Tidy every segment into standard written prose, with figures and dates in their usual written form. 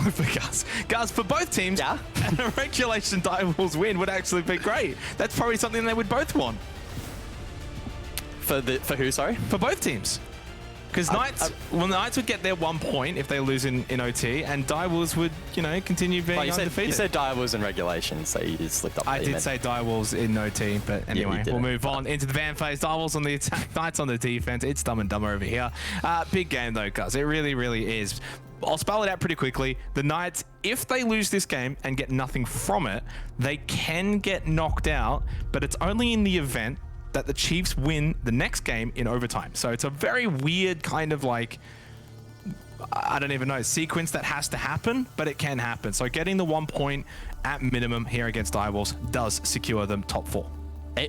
vote for Gus. Gus, for both teams, a regulation Direwolves win would actually be great. That's probably something they would both want. For who, sorry? For both teams. Because Knights would get their 1 point if they lose in OT, and Direwolves would, you know, continue being undefeated. You said Direwolves in regulation, so you slipped up. I did say Direwolves in OT, but anyway, we'll move on into the van phase. Direwolves on the attack, Knights on the defense. It's Dumb and Dumber over here. Big game though, guys. It really, really is. I'll spell it out pretty quickly. The Knights, if they lose this game and get nothing from it, they can get knocked out, but it's only in the event that the Chiefs win the next game in overtime. So it's a very weird kind of like, I don't even know, sequence that has to happen, but it can happen. So getting the 1 point at minimum here against Direwolves does secure them top 4.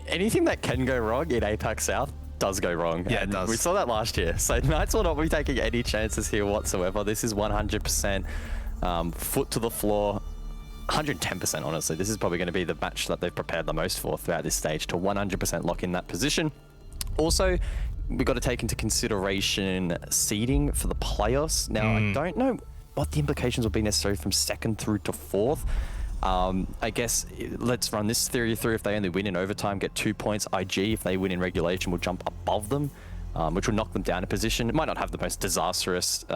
Anything that can go wrong in APAC South does go wrong. Yeah, it does. We saw that last year. So Knights will not be taking any chances here whatsoever. This is 100% foot to the floor. 110%, honestly. This is probably going to be the match that they've prepared the most for throughout this stage, to 100% lock in that position. Also, we've got to take into consideration seeding for the playoffs. Now, I don't know what the implications will be necessarily from 2nd through to 4th. I guess let's run this theory through. If they only win in overtime, get 2 points. IG, if they win in regulation, will jump above them, which will knock them down a position. It might not have the most disastrous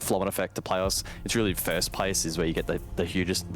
flow-on effect to playoffs. It's really first place is where you get the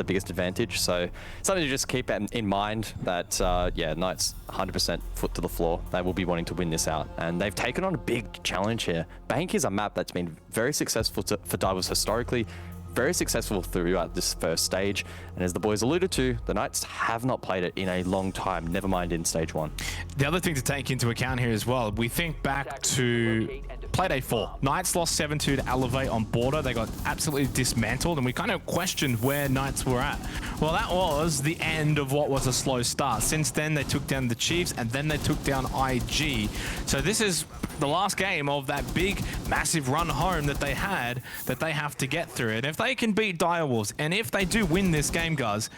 biggest advantage. So something to just keep in mind that, yeah, Knights 100% foot to the floor. They will be wanting to win this out. And they've taken on a big challenge here. Bank is a map that's been very successful for Divers historically, very successful throughout this first stage. And as the boys alluded to, the Knights have not played it in a long time, never mind in stage 1. The other thing to take into account here as well, we think back to Playday 4. Knights lost 7-2 to Elevate on Border. They got absolutely dismantled, and we kind of questioned where Knights were at. Well, that was the end of what was a slow start. Since then, they took down the Chiefs, and then they took down IG. So this is the last game of that big, massive run home that they had, that they have to get through. And if they can beat Direwolves, and if they do win this game, guys,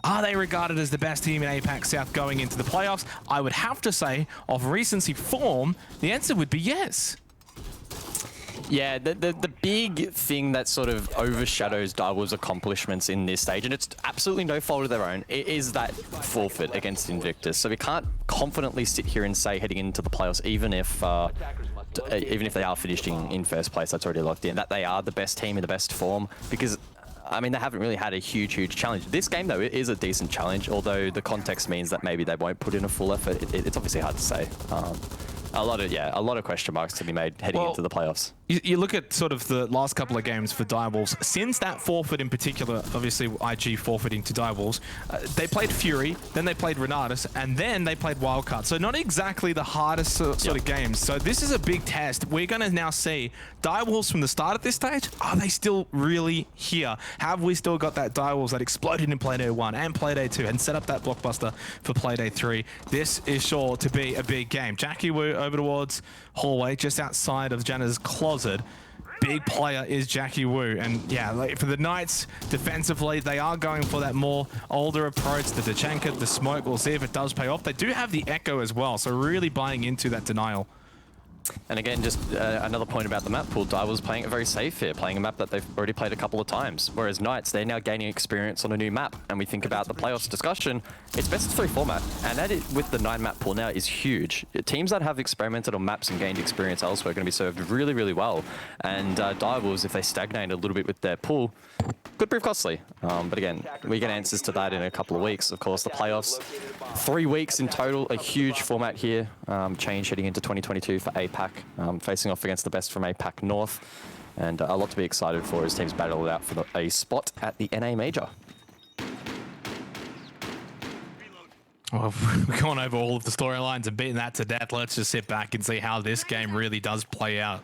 are they regarded as the best team in APAC South going into the playoffs? I would have to say, of recency form, the answer would be yes. Yeah, the big thing that sort of overshadows Direwolves' accomplishments in this stage, and it's absolutely no fault of their own, is that forfeit against Invictus. So we can't confidently sit here and say heading into the playoffs, even if they are finishing in first place, that's already locked in, that they are the best team in the best form, because I mean, they haven't really had a huge challenge. This game, though, it is a decent challenge, although the context means that maybe they won't put in a full effort. It's obviously hard to say. A lot of question marks to be made heading into the playoffs. You look at sort of the last couple of games for Direwolves. Since that forfeit in particular, obviously IG forfeiting to Direwolves, they played Fury, then they played Renatus, and then they played Wildcard. So not exactly the hardest sort of games. So this is a big test. We're going to now see Direwolves from the start at this stage. Are they still really here? Have we still got that Direwolves that exploded in Playday 1 and Playday 2 and set up that blockbuster for Playday 3? This is sure to be a big game. Jackie Wu over towards hallway, just outside of Janna's closet. Big player is Jackie Wu, and yeah, like for the Knights defensively, they are going for that more older approach, the Tachanka, the smoke. We'll see if it does pay off. They do have the Echo as well, so really buying into that denial. And again, just another point about the map pool, Direwolves playing it very safe here, playing a map that they've already played a couple of times, whereas Knights, they're now gaining experience on a new map. And we think about the playoffs discussion, it's best of 3 format, and that with the 9 map pool now is huge. Teams that have experimented on maps and gained experience elsewhere are going to be served really well. And Direwolves, if they stagnate a little bit with their pool, could prove costly. But again, we get answers to that in a couple of weeks. Of course, the playoffs, 3 weeks in total, a huge format here, change heading into 2022 for APAC. Facing off against the best from APAC North, and a lot to be excited for as teams battle it out for a spot at the NA Major. Well, we've gone over all of the storylines and beaten that to death. Let's just sit back and see how this game really does play out.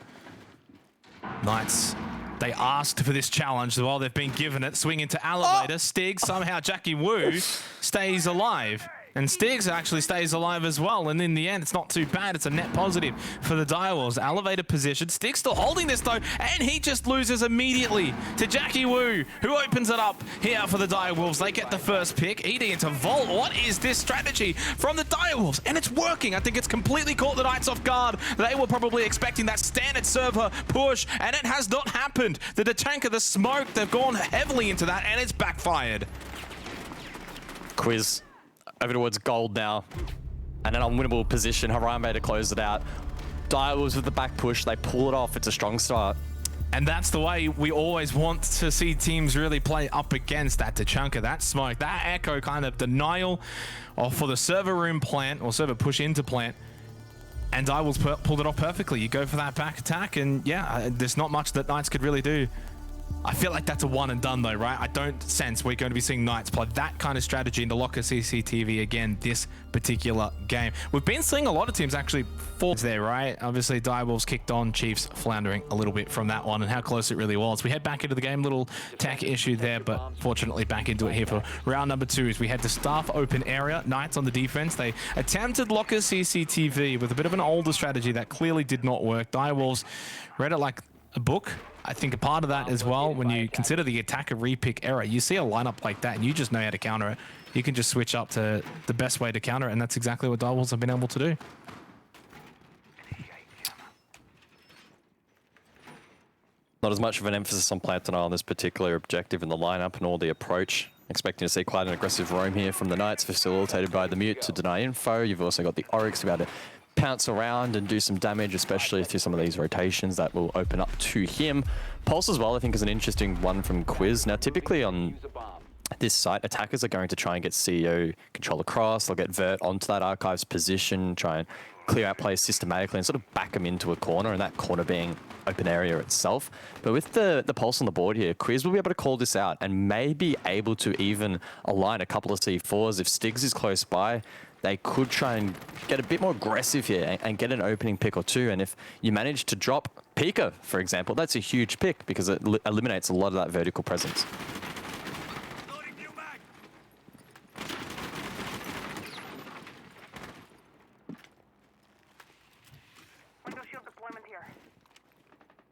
Knights, they asked for this challenge. While they've been given it, swing into Elevator. Stig, somehow Jackie Wu stays alive. And Styx actually stays alive as well, and in the end, it's not too bad. It's a net positive for the Direwolves. Elevated position. Styx still holding this though, and he just loses immediately to Jackie Wu, who opens it up here for the Direwolves. They get the first pick. ED into Vault. What is this strategy from the Direwolves? And it's working. I think it's completely caught the Knights off guard. They were probably expecting that standard server push, and it has not happened. The Tatanka, the smoke, they've gone heavily into that, and it's backfired. Quiz over towards gold now, and an unwinnable position. Harambe to close it out. Direwolves with the back push, they pull it off. It's a strong start. And that's the way we always want to see teams really play up against that Tachanka, that smoke, that echo kind of denial for the server room plant or server push into plant. And Direwolves pulled it off perfectly. You go for that back attack, and yeah, there's not much that Knights could really do. I feel like that's a one and done though, right? I don't sense we're going to be seeing Knights play that kind of strategy into locker CCTV again this particular game. We've been seeing a lot of teams actually fall there, right? Obviously, Direwolves kicked on, Chiefs floundering a little bit from that one and how close it really was. We head back into the game, little tech issue there, but fortunately back into it here for round number 2 as we head to staff open area. Knights on the defense. They attempted locker CCTV with a bit of an older strategy that clearly did not work. Direwolves read it like a book. I think a part of that as well, when you consider the attacker repick error, you see a lineup like that and you just know how to counter it. You can just switch up to the best way to counter it, and that's exactly what Direwolves have been able to do. Not as much of an emphasis on plant denial on this particular objective in the lineup and all the approach. Expecting to see quite an aggressive roam here from the Knights, facilitated by the Mute to deny info. You've also got the Oryx to be able to pounce around and do some damage, especially through some of these rotations that will open up to him. Pulse as well, I think, is an interesting one from Quiz. Now, typically on this site, attackers are going to try and get CEO control across. They'll get Vert onto that Archives position, try and clear out players systematically and sort of back them into a corner, and that corner being open area itself. But with the Pulse on the board here, Quiz will be able to call this out and may be able to even align a couple of C4s. If Styx is close by, they could try and get a bit more aggressive here and get an opening pick or two. And if you manage to drop Pika, for example, that's a huge pick because it eliminates a lot of that vertical presence.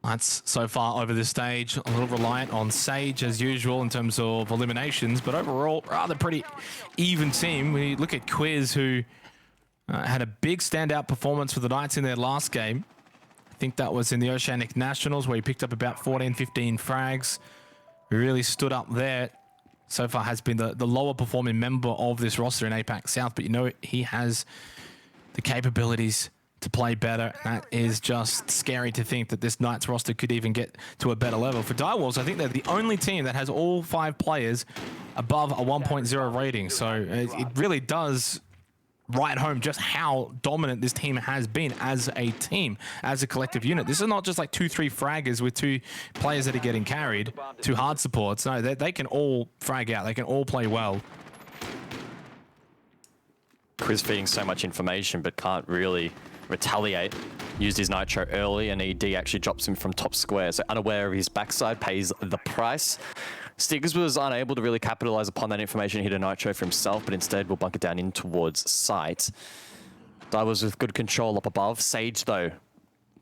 That's so far over this stage, a little reliant on Sage as usual in terms of eliminations, but overall, rather pretty even team. We look at Quiz, who had a big standout performance for the Knights in their last game. I think that was in the Oceanic Nationals, where he picked up about 14, 15 frags. He really stood up there. So far has been the lower performing member of this roster in APAC South, but you know he has the capabilities to play better. That is just scary to think that this Knights roster could even get to a better level. For Direwolves, I think they're the only team that has all 5 players above a 1.0 rating. So it really does write home just how dominant this team has been as a team, as a collective unit. This is not just like 2-3 fraggers with 2 players that are getting carried, 2 hard supports. No, they can all frag out. They can all play well. Quiz feeding so much information, but can't really retaliate. Used his Nitro early, and ED actually drops him from top square, so unaware of his backside, pays the price. Styx was unable to really capitalize upon that information, hit a Nitro for himself, but instead will bunker down in towards site. Direwolves with good control up above. Sage, though,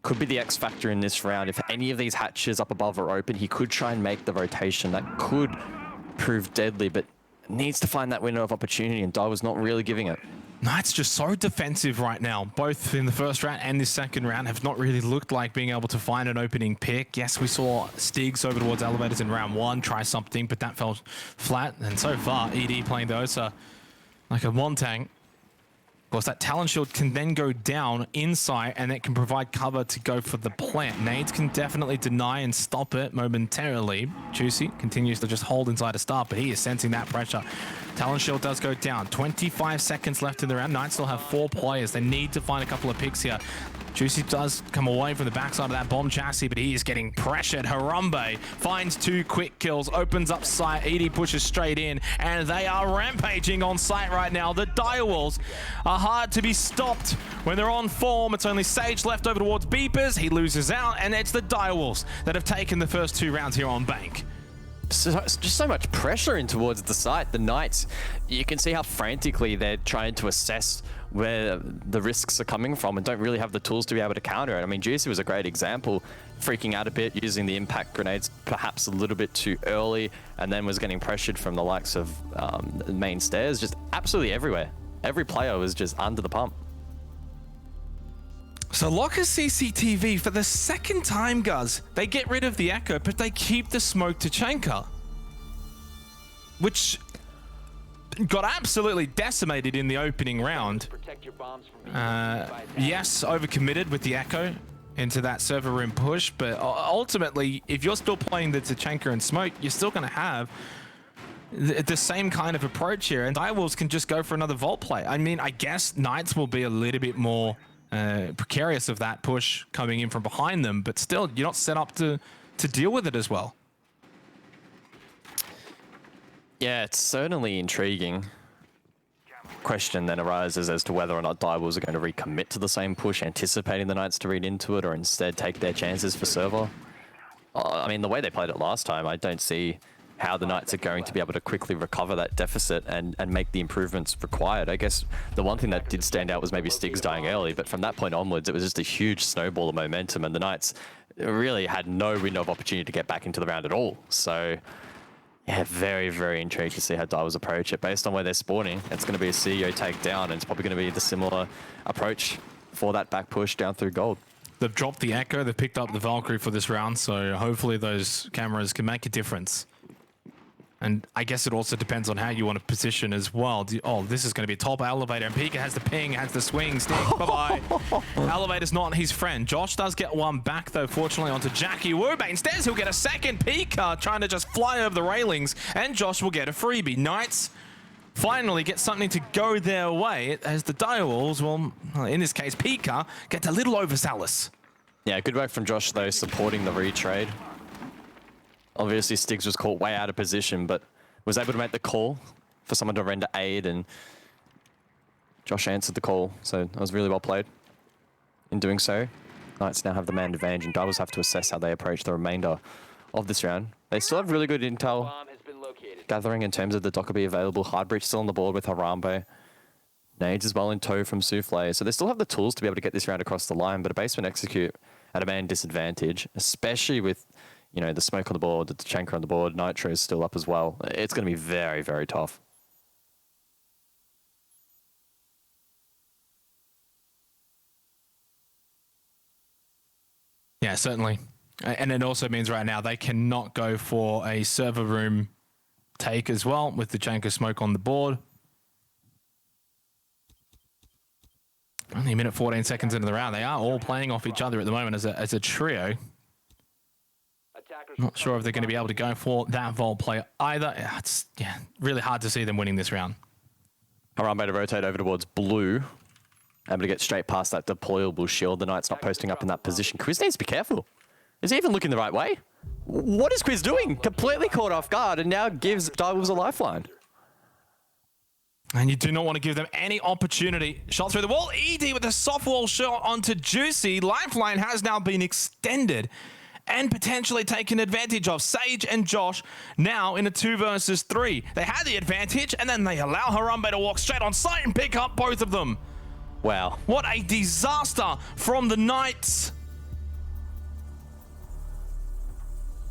could be the X factor in this round. If any of these hatches up above are open, he could try and make the rotation. That could prove deadly, but needs to find that window of opportunity, and Direwolves not really giving it. Knights just so defensive right now, both in the first round and this second round, have not really looked like being able to find an opening pick. Yes, we saw Styx over towards Elevators in round 1 try something, but that fell flat. And so far, ED playing the Osa like a Montang. Of course, that Talon Shield can then go down inside, and it can provide cover to go for the plant. Nades can definitely deny and stop it momentarily. Juicy continues to just hold inside a start, but he is sensing that pressure. Talon Shield does go down. 25 seconds left in the round. Knights still have 4 players. They need to find a couple of picks here. Juicy does come away from the backside of that bomb chassis, but he is getting pressured. Harambe finds 2 quick kills, opens up site. ED pushes straight in, and they are rampaging on site right now. The Direwolves are hard to be stopped when they're on form. It's only Sage left over towards Beepers. He loses out, and it's the Direwolves that have taken the first 2 rounds here on Bank. just so much pressure in towards the site. The Knights, you can see how frantically they're trying to assess where the risks are coming from and don't really have the tools to be able to counter it. I mean, Juicy was a great example, freaking out a bit, using the impact grenades perhaps a little bit too early, and then was getting pressured from the likes of the main stairs, just absolutely everywhere. Every player was just under the pump. So Locker CCTV for the second time, Guz. They get rid of the Echo, but they keep the smoke to Chenka, which got absolutely decimated in the opening round. Yes, overcommitted with the Echo into that server room push, but ultimately, if you're still playing the Tachanka and smoke, you're still going to have the same kind of approach here, and Direwolves can just go for another vault play. I mean, I guess Knights will be a little bit more precarious of that push coming in from behind them, but still, you're not set up to deal with it as well. Yeah, it's certainly intriguing. Question then arises as to whether or not Direwolves are going to recommit to the same push, anticipating the Knights to read into it, or instead take their chances for server. I mean, the way they played it last time, I don't see how the Knights are going to be able to quickly recover that deficit and make the improvements required. I guess the one thing that did stand out was maybe Stiggs dying early, but from that point onwards, it was just a huge snowball of momentum, and the Knights really had no window of opportunity to get back into the round at all. So, yeah, very, very intrigued to see how Direwolves approach it. Based on where they're spawning, it's going to be a CEO takedown, and it's probably going to be the similar approach for that back push down through gold. They've dropped the Echo, they've picked up the Valkyrie for this round, so hopefully those cameras can make a difference. And I guess it also depends on how you want to position as well. Oh, this is going to be a top elevator, and Pika has the ping, has the swing, stick, bye-bye. Elevator's not his friend. Josh does get one back, though, fortunately, onto Jackie Wu. But instead, he'll get a second. Pika trying to just fly over the railings, and Josh will get a freebie. Knights finally get something to go their way, as the Direwolves, well, in this case, Pika, gets a little overzealous. Yeah, good work from Josh, though, supporting the retrade. Obviously, Stiggs was caught way out of position, but was able to make the call for someone to render aid, and Josh answered the call, so that was really well played in doing so. Knights now have the man advantage, and Doubles have to assess how they approach the remainder of this round. They still have really good intel gathering in terms of the Docker be available. Hardbreach still on the board with Harambe. Nades as well in tow from Souffle, so they still have the tools to be able to get this round across the line, but a basement execute at a man disadvantage, especially with, you know, the smoke on the board, the Tachanka on the board, Nitro is still up as well. It's going to be very, very tough. Yeah, certainly. And it also means right now they cannot go for a server room take as well with the Tachanka smoke on the board. Only a minute 14 seconds into the round. They are all playing off each other at the moment as a trio. Not sure if they're going to be able to go for that vault play either. It's really hard to see them winning this round. Harambe to rotate over towards blue. Able to get straight past that deployable shield. The Knight's not posting up in that position. Quiz needs to be careful. Is he even looking the right way? What is Quiz doing? Completely caught off guard and now gives Direwolves a lifeline. And you do not want to give them any opportunity. Shot through the wall. ED with a soft wall shot onto Juicy. Lifeline has now been extended and potentially taken advantage of. Sage and Josh now in a 2 versus 3. They had the advantage, and then they allow Harambe to walk straight on site and pick up both of them. Wow. What a disaster from the Knights.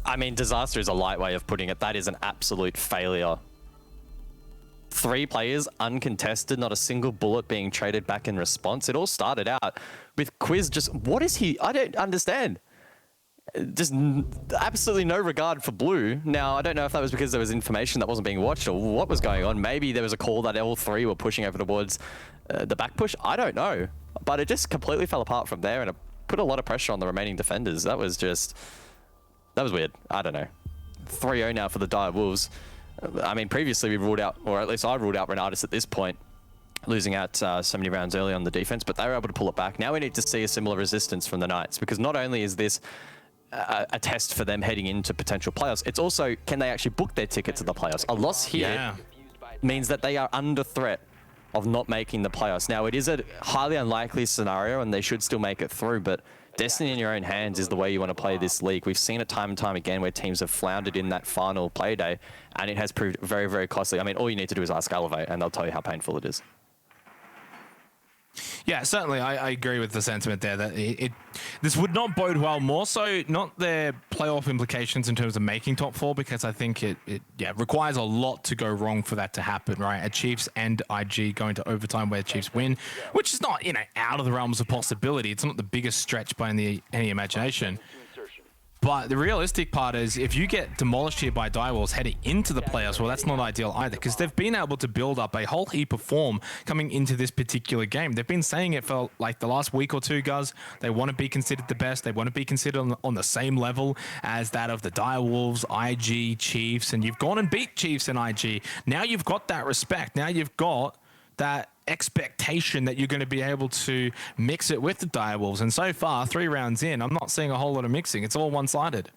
I mean, disaster is a light way of putting it. That is an absolute failure. 3 players uncontested, not a single bullet being traded back in response. It all started out with Quiz just, what is he? I don't understand. Just absolutely no regard for blue. Now, I don't know if that was because there was information that wasn't being watched or what was going on. Maybe there was a call that L3 were pushing over towards the back push. I don't know. But it just completely fell apart from there, and it put a lot of pressure on the remaining defenders. That was weird. I don't know. 3-0 now for the Direwolves. I mean, previously we ruled out, or at least I ruled out Renatus at this point, losing out so many rounds early on the defense, but they were able to pull it back. Now we need to see a similar resistance from the Knights, because not only is this a test for them heading into potential playoffs, it's also, can they actually book their ticket to the playoffs? A loss here means that they are under threat of not making the playoffs. Now, it is a highly unlikely scenario, and they should still make it through, but destiny in your own hands is the way you want to play this league. We've seen it time and time again where teams have floundered in that final Playday, and it has proved very, very costly. I mean, all you need to do is ask Elevate, and they'll tell you how painful it is. Yeah, certainly, I agree with the sentiment there that this would not bode well. More so, not their playoff implications in terms of making top four, because I think it requires a lot to go wrong for that to happen, right? A Chiefs and IG going to overtime where Chiefs win, which is not out of the realms of possibility. It's not the biggest stretch by any imagination. But the realistic part is if you get demolished here by Direwolves heading into the playoffs, well, that's not ideal either, because they've been able to build up a whole heap of form coming into this particular game. They've been saying it for like the last week or two, guys. They want to be considered the best. They want to be considered on the same level as that of the Direwolves, IG, Chiefs, and you've gone and beat Chiefs and IG. Now you've got that respect. Now you've got that expectation that you're going to be able to mix it with the Direwolves. And so far, 3 rounds in, I'm not seeing a whole lot of mixing. It's all one-sided.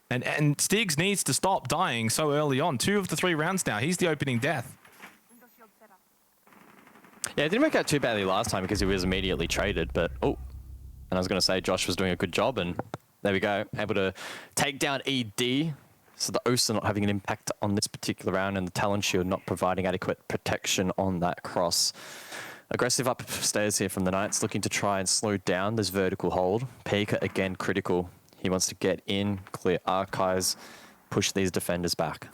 And Stigs needs to stop dying so early on. 2 of the 3 rounds now. He's the opening death. Yeah, it didn't work out too badly last time because he was immediately traded. But, and I was going to say Josh was doing a good job. And there we go. Able to take down ED. So the OSA not having an impact on this particular round, and the Talon Shield not providing adequate protection on that cross. Aggressive upstairs here from the Knights, looking to try and slow down this vertical hold. Pika again critical. He wants to get in, clear archives, push these defenders back.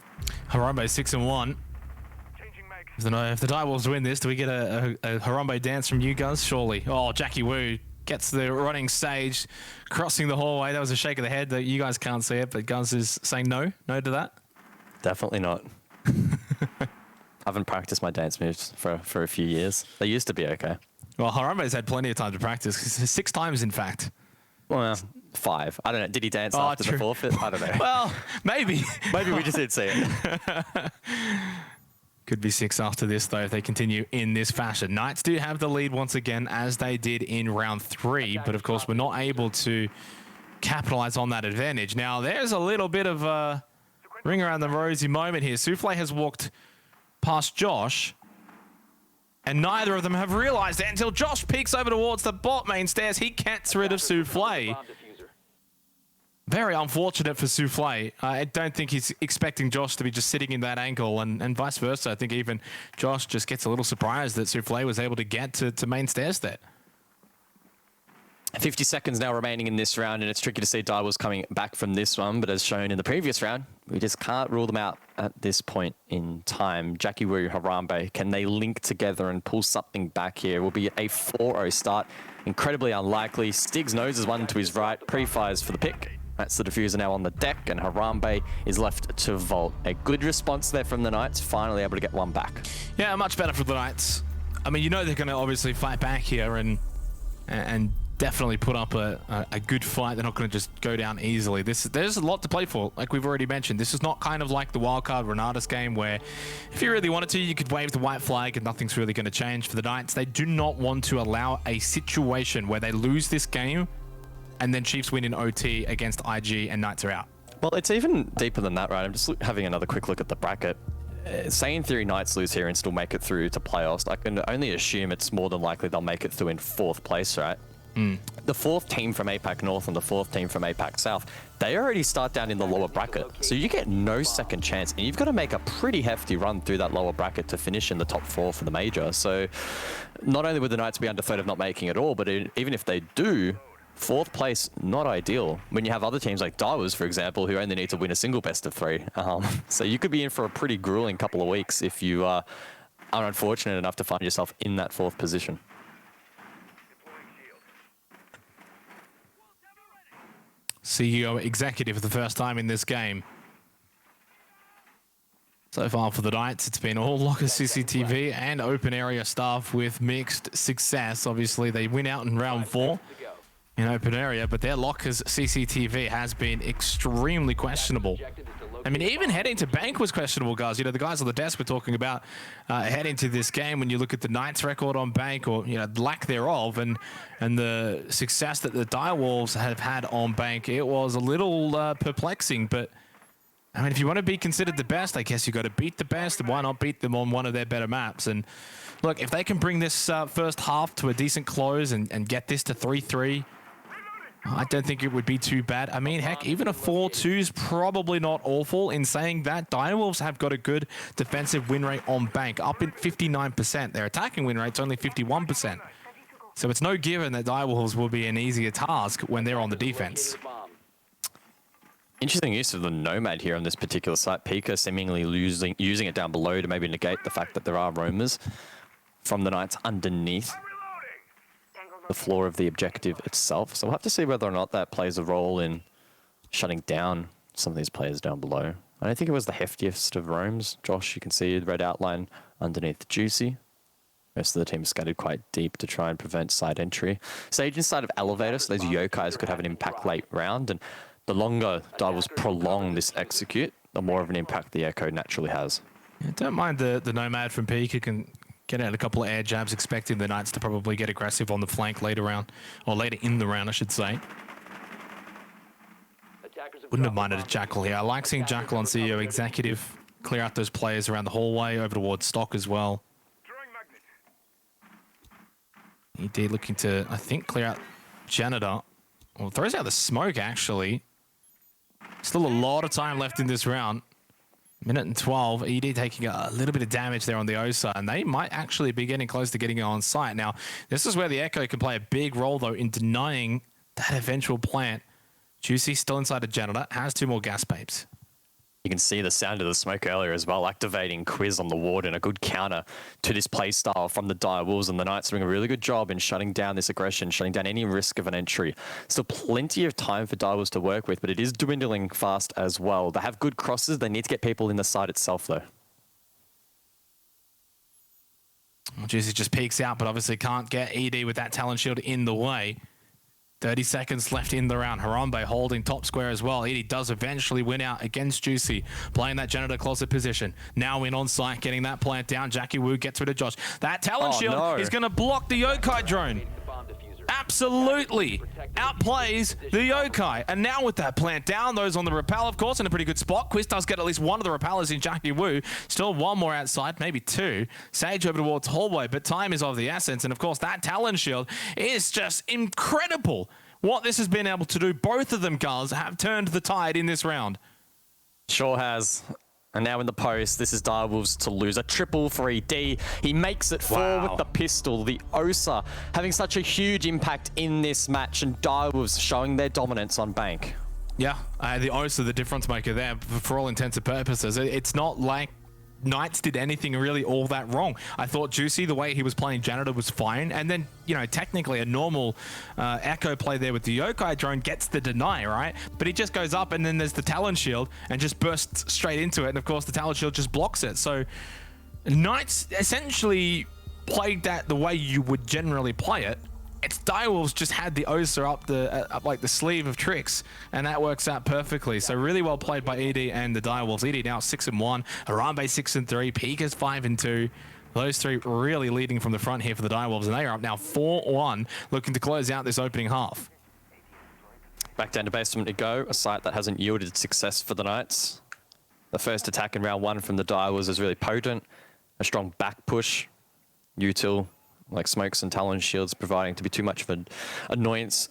Harambe 6-1. If the Direwolves win this, do we get a Harambe dance from you guys? Surely. Oh, Jackie Wu gets the running stage, crossing the hallway. That was a shake of the head that you guys can't see it, but Guz is saying no to that. Definitely not. I haven't practiced my dance moves for a few years. They used to be okay. Well, Harambe's had plenty of time to practice, 6 times in fact. Well, 5. I don't know. Did he dance after the forfeit? I don't know. Well, maybe. Maybe we just didn't see it. Could be 6 after this, though, if they continue in this fashion. Knights do have the lead once again, as they did in round 3, but of course we're not able to capitalize on that advantage. Now, there's a little bit of a ring around the rosy moment here. Souffle has walked past Josh, and neither of them have realized it until Josh peeks over towards the bot main stairs. He gets rid of Souffle. Very unfortunate for Souffle. I don't think he's expecting Josh to be just sitting in that angle, and vice versa. I think even Josh just gets a little surprised that Souffle was able to get to main stairs there. 50 seconds now remaining in this round, and it's tricky to see Direwolves coming back from this one, but as shown in the previous round, we just can't rule them out at this point in time. Jackie Wu, Harambe, can they link together and pull something back here? It will be a 4-0 start. Incredibly unlikely. Stiggs knows there's one to his right, pre-fires for the pick. That's the diffuser now on the deck, and Harambe is left to vault. A good response there from the Knights, finally able to get one back. Yeah, much better for the Knights. I mean, you know they're going to obviously fight back here and definitely put up a good fight. They're not going to just go down easily. There's a lot to play for, like we've already mentioned. This is not kind of like the wildcard Renatus game where if you really wanted to, you could wave the white flag and nothing's really going to change. For the Knights, they do not want to allow a situation where they lose this game and then Chiefs win in OT against IG and Knights are out. Well, it's even deeper than that, right? I'm just having another quick look at the bracket. Say in theory Knights lose here and still make it through to playoffs, I can only assume it's more than likely they'll make it through in 4th place, right? The 4th team from APAC North and the 4th team from APAC South, they already start down in the lower bracket. So you get no second chance, and you've got to make a pretty hefty run through that lower bracket to finish in the top 4 for the major. So not only would the Knights be under threat of not making it all, but even if they do, 4th place, not ideal. When you have other teams like Direwolves, for example, who only need to win a single best of 3. So you could be in for a pretty grueling couple of weeks if you are unfortunate enough to find yourself in that 4th position. CEO executive for the first time in this game. So far for the Knights, it's been all locker CCTV and open area staff with mixed success. Obviously, they win out in round 4 in open area, but their lockers CCTV has been extremely questionable. I mean, even heading to bank was questionable, guys. You know, the guys on the desk were talking about heading to this game. When you look at the Knights record on bank, or lack thereof, and the success that the Direwolves have had on bank, it was a little perplexing. But I mean, if you want to be considered the best, I guess you got to beat the best, and why not beat them on one of their better maps? And look, if they can bring this first half to a decent close and get this to 3-3, I don't think it would be too bad. I mean, heck, even a 4-2 is probably not awful. In saying that, Direwolves have got a good defensive win rate on bank, up in 59%. Their attacking win rate's only 51%. So it's no given that Direwolves will be an easier task when they're on the defense. Interesting use of the Nomad here on this particular site. Pika seemingly using it down below to maybe negate the fact that there are roamers from the Knights underneath the floor of the objective itself. So we'll have to see whether or not that plays a role in shutting down some of these players down below. I don't think it was the heftiest of roams. Josh, you can see the red outline underneath Juicy. Most of the team scattered quite deep to try and prevent side entry. Sage inside of Elevator, so those Yokais could have an impact late round, and the longer Divers prolong this execute, the more of an impact the Echo naturally has. Yeah, don't mind the Nomad from Peak, who can get out a couple of air jabs, expecting the Knights to probably get aggressive on the flank later round, or later in the round, I should say. Wouldn't have minded a Jackal here. I like seeing Jackal on CEO Executive clear out those players around the hallway, over towards Stock as well. ED looking to, I think, clear out Janitor. Well, throws out the smoke, actually. Still a lot of time left in this round. Minute and 12. ED taking a little bit of damage there on the OSA, and they might actually be getting close to getting it on site. Now, this is where the Echo can play a big role, though, in denying that eventual plant. Juicy still inside a Janitor, has 2 more gas pipes. You can see the sound of the smoke earlier as well, activating Quiz on the Warden, a good counter to this play style from the Dire Wolves, and the Knights doing a really good job in shutting down this aggression, shutting down any risk of an entry. Still plenty of time for Dire Wolves to work with, but it is dwindling fast as well. They have good crosses, they need to get people in the side itself though. Well, Juicy just peeks out, but obviously can't get ED with that talent shield in the way. 30 seconds left in the round. Harambe holding top square as well. Edie does eventually win out against Juicy, playing that Janitor closet position. Now in on site, getting that plant down. Jackie Wu gets rid of Josh. That talent shield is going to block the Yokai drone. Absolutely outplays the Yokai. And now with that plant down, those on the rappel, of course, in a pretty good spot. Quiz does get at least one of the rappellers in Jackie Wu. Still one more outside, maybe 2. Sage over towards hallway, but time is of the essence. And of course, that talent shield is just incredible. What this has been able to do, both of them, guys, have turned the tide in this round. Sure has. And now in the post, this is Direwolves to lose a triple for ED. He makes it 4 with the pistol. The OSA having such a huge impact in this match, and Direwolves showing their dominance on bank. Yeah, the OSA, the difference maker there, for all intents and purposes. It's not like Knights did anything really all that wrong. I thought Juicy, the way he was playing Janitor, was fine. And then, you know, technically a normal Echo play there with the Yokai drone gets the deny, right? But he just goes up and then there's the talent shield and just bursts straight into it. And of course, the talent shield just blocks it. So Knights essentially played that the way you would generally play it. It's Direwolves just had the OSA up like the sleeve of tricks, and that works out perfectly. So really well played by ED and the Direwolves. ED now 6-1, Harambe 6-3, Pika's 5-2. Those 3 really leading from the front here for the Direwolves, and they are up now 4-1, looking to close out this opening half. Back down to basement to go, a site that hasn't yielded success for the Knights. The first attack in round 1 from the Direwolves is really potent. A strong back push, util, like smokes and talent shields providing to be too much of an annoyance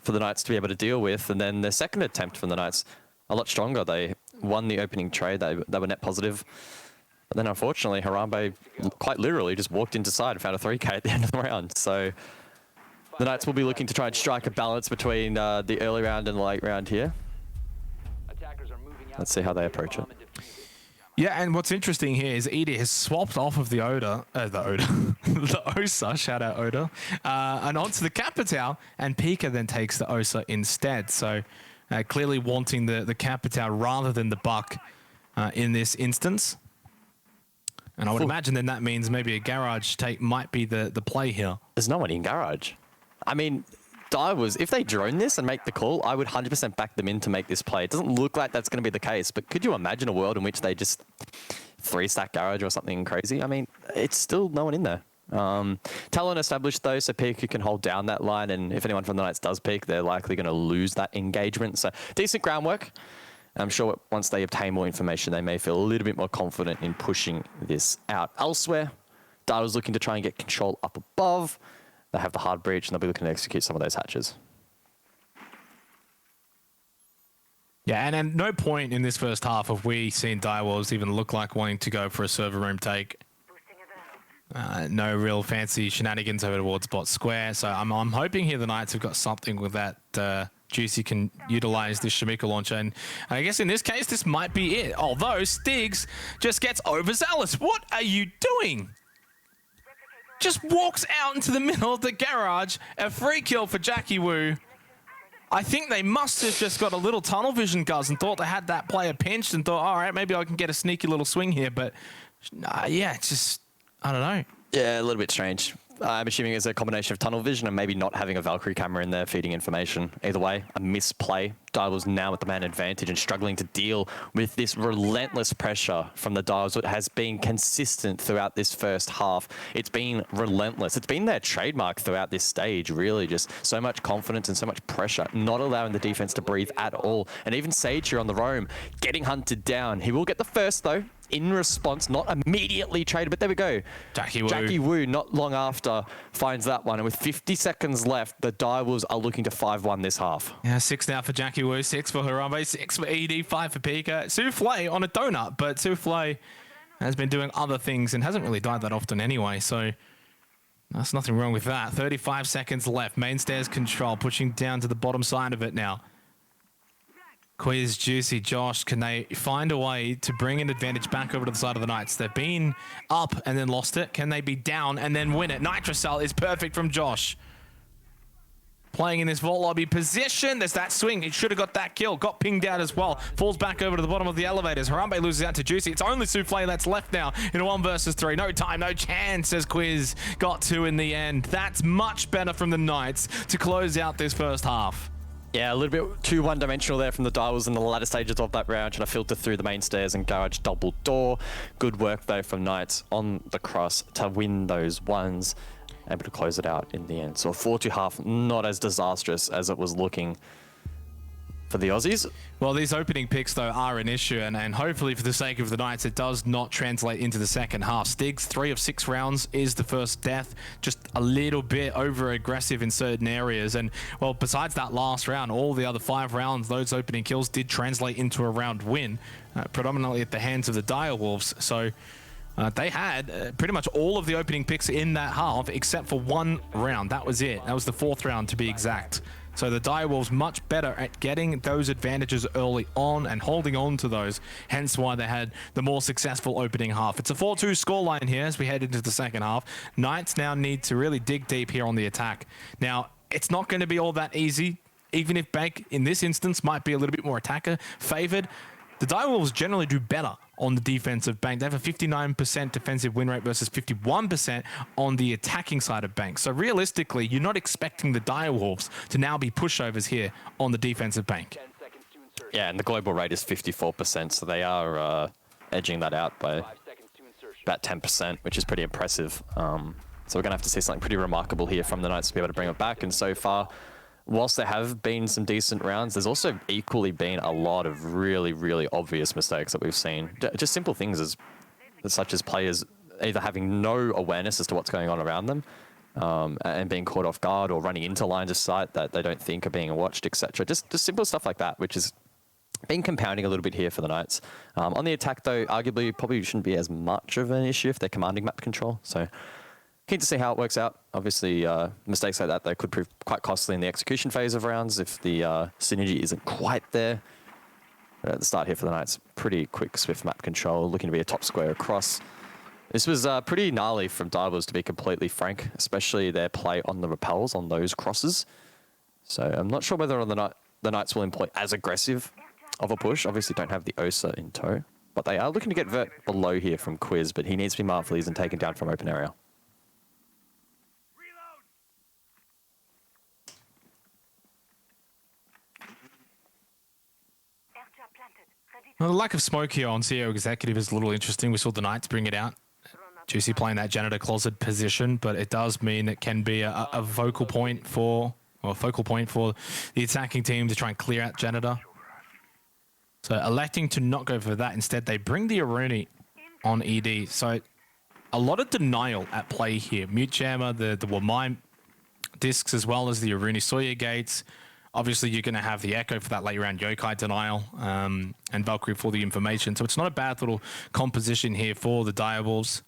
for the Knights to be able to deal with. And then their second attempt from the Knights, a lot stronger. They won the opening trade, they were net positive. But then unfortunately, Harambe quite literally just walked into side and found a 3K at the end of the round. So the Knights will be looking to try and strike a balance between the early round and the late round here. Let's see how they approach it. Yeah, and what's interesting here is Edie has swapped off of the the OSA, shout out Oda, and onto the Capitao, and Pika then takes the OSA instead. So clearly wanting the Capitao rather than the Buck in this instance. And I would imagine then that means maybe a Garage take might be the play here. There's no one in Garage. I mean, Divers, if they drone this and make the call, I would 100% back them in to make this play. It doesn't look like that's going to be the case, but could you imagine a world in which they just 3-stack Garage or something crazy? I mean, it's still no one in there. Talon established though, so Pika can hold down that line, and if anyone from the Knights does peek, they're likely going to lose that engagement. So decent groundwork. I'm sure once they obtain more information, they may feel a little bit more confident in pushing this out elsewhere. Data's looking to try and get control up above. They have the hard breach, and they'll be looking to execute some of those hatches. Yeah, and at no point in this first half have we seen Direwolves even look like wanting to go for a server room take. No real fancy shenanigans over towards bot square. So I'm hoping here the Knights have got something with that Juicy can utilize this Shamika launcher. And I guess in this case, this might be it. Although Stigs just gets overzealous. What are you doing? Just walks out into the middle of the garage. A free kill for Jackie Wu. I think they must have just got a little tunnel vision, guys, and thought they had that player pinched and thought, all right, maybe I can get a sneaky little swing here. But yeah, it's just, I don't know. Yeah, a little bit strange. I'm assuming it's a combination of tunnel vision and maybe not having a Valkyrie camera in there feeding information. Either way, a misplay. Dials now with the man advantage and struggling to deal with this relentless pressure from the Dials that has been consistent throughout this first half. It's been relentless. It's been their trademark throughout this stage, really. Just so much confidence and so much pressure, not allowing the defense to breathe at all. And even Sage here on the roam, getting hunted down. He will get the first, though. In response, not immediately traded, but there we go. Jackie Wu, not long after, finds that one. And with 50 seconds left, the Direwolves are looking to 5-1 this half. Yeah, 6 now for Jackie Wu, 6 for Harambe, 6 for ED, 5 for Pika. Souffle on a donut, but Souffle has been doing other things and hasn't really died that often anyway, so there's nothing wrong with that. 35 seconds left. Main stairs control, pushing down to the bottom side of it now. Quiz, Juicy, Josh, can they find a way to bring an advantage back over to the side of the Knights? They've been up and then lost it. Can they be down and then win it? Nitrocell is perfect from Josh. Playing in this vault lobby position. There's that swing. He should have got that kill. Got pinged out as well. Falls back over to the bottom of the elevators. Harambe loses out to Juicy. It's only Souffle that's left now in a 1 versus 3. No time, no chance, says Quiz. Got 2 in the end. That's much better from the Knights to close out this first half. Yeah, a little bit too one-dimensional there from the Direwolves in the latter stages of that round, trying to filter through the main stairs and garage double door. Good work, though, from Knights on the cross to win those ones. Able to close it out in the end. So a 4-2 half, not as disastrous as it was looking for the Aussies. Well, these opening picks, though, are an issue, and hopefully for the sake of the Knights, it does not translate into the second half. Stigs, 3 of 6 rounds is the first death, just a little bit over-aggressive in certain areas, and, well, besides that last round, all the other 5 rounds, those opening kills did translate into a round win, predominantly at the hands of the Direwolves, so they had pretty much all of the opening picks in that half, except for 1 round. That was it. That was the 4th round, to be exact. So the Direwolves much better at getting those advantages early on and holding on to those, hence why they had the more successful opening half. It's a 4-2 scoreline here as we head into the second half. Knights now need to really dig deep here on the attack. Now, it's not going to be all that easy, even if Bank in this instance might be a little bit more attacker favored. The Direwolves generally do better on the defensive Bank. They have a 59% defensive win rate versus 51% on the attacking side of Bank. So realistically, you're not expecting the Direwolves to now be pushovers here on the defensive Bank. Yeah, and the global rate is 54%, so they are edging that out by about 10%, which is pretty impressive. So we're going to have to see something pretty remarkable here from the Knights to be able to bring it back. And so far, whilst there have been some decent rounds, there's also equally been a lot of really, really obvious mistakes that we've seen. Just simple things such as players either having no awareness as to what's going on around them and being caught off guard or running into lines of sight that they don't think are being watched, etc. Just simple stuff like that, which has been compounding a little bit here for the Knights. On the attack, though, arguably probably shouldn't be as much of an issue if they're commanding map control. So keen to see how it works out. Obviously, mistakes like that, they could prove quite costly in the execution phase of rounds if the synergy isn't quite there. But at the start here for the Knights, pretty quick, swift map control, looking to be a top square across. This was pretty gnarly from Divers, to be completely frank, especially their play on the repels on those crosses. So I'm not sure whether or not the Knights will employ as aggressive of a push. Obviously don't have the Osa in tow, but they are looking to get Vert below here from Quiz, but he needs to be mindful he isn't taken down from open area. Well, the lack of smoke here on CEO Executive is a little interesting. We saw the Knights bring it out. Juicy playing that janitor closet position, but it does mean it can be a focal point for the attacking team to try and clear out janitor. So electing to not go for that. Instead, they bring the Aruni on ED. So a lot of denial at play here. Mute Jammer, the Wamai discs, as well as the Aruni Sawyer gates. Obviously, you're going to have the Echo for that late round Yokai denial, and Valkyrie for the information. So it's not a bad little composition here for the Direwolves.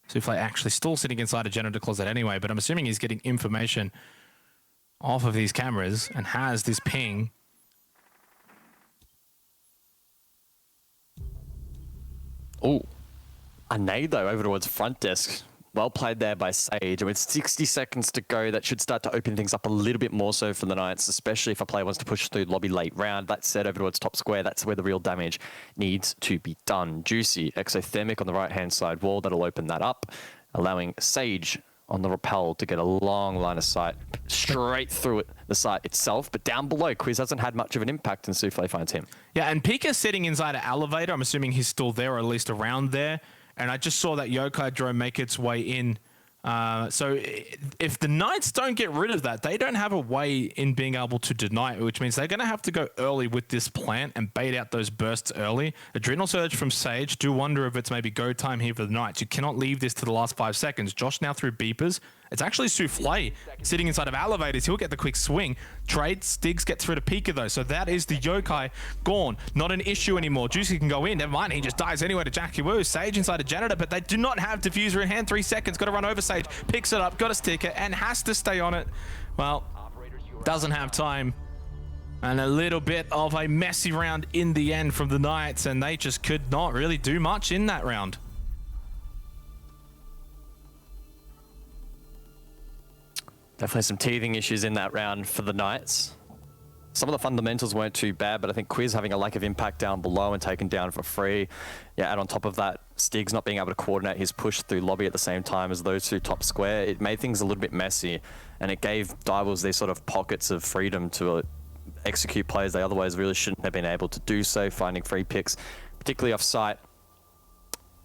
Souffle actually still sitting inside a janitor closet anyway, but I'm assuming he's getting information off of these cameras and has this ping. Oh, a nade though over towards front desk. Well played there by Sage. And with 60 seconds to go, that should start to open things up a little bit more so for the Knights, especially if a player wants to push through lobby late round. That said, over towards top square, that's where the real damage needs to be done. Juicy, exothermic on the right-hand side wall, that'll open that up, allowing Sage on the rappel to get a long line of sight straight through the site itself. But down below, Quiz hasn't had much of an impact, and Souffle finds him. Yeah, and Pika's sitting inside an elevator. I'm assuming he's still there, or at least around there. And I just saw that Yokai drone make its way in. So if the Knights don't get rid of that, they don't have a way in being able to deny it, which means they're going to have to go early with this plant and bait out those bursts early. Adrenal Surge from Sage. Do wonder if it's maybe go time here for the Knights. You cannot leave this to the last 5 seconds. Josh now through beepers. It's actually Souffle sitting inside of elevators. He'll get the quick swing. Trade. Stiggs gets through to Pika though. So that is the Yokai gone. Not an issue anymore. Juicy can go in. Never mind. He just dies anyway to Jackie Wu. Sage inside a janitor, but they do not have diffuser in hand. 3 seconds. Got to run over Sage. Picks it up. Got a sticker and has to stay on it. Well, doesn't have time. And a little bit of a messy round in the end from the Knights, and they just could not really do much in that round. Definitely some teething issues in that round for the Knights. Some of the fundamentals weren't too bad, but I think Quiz having a lack of impact down below and taken down for free. Yeah, and on top of that, Stiggs not being able to coordinate his push through lobby at the same time as those two top square, it made things a little bit messy, and it gave Direwolves these sort of pockets of freedom to execute plays they otherwise really shouldn't have been able to do so, finding free picks, particularly off site.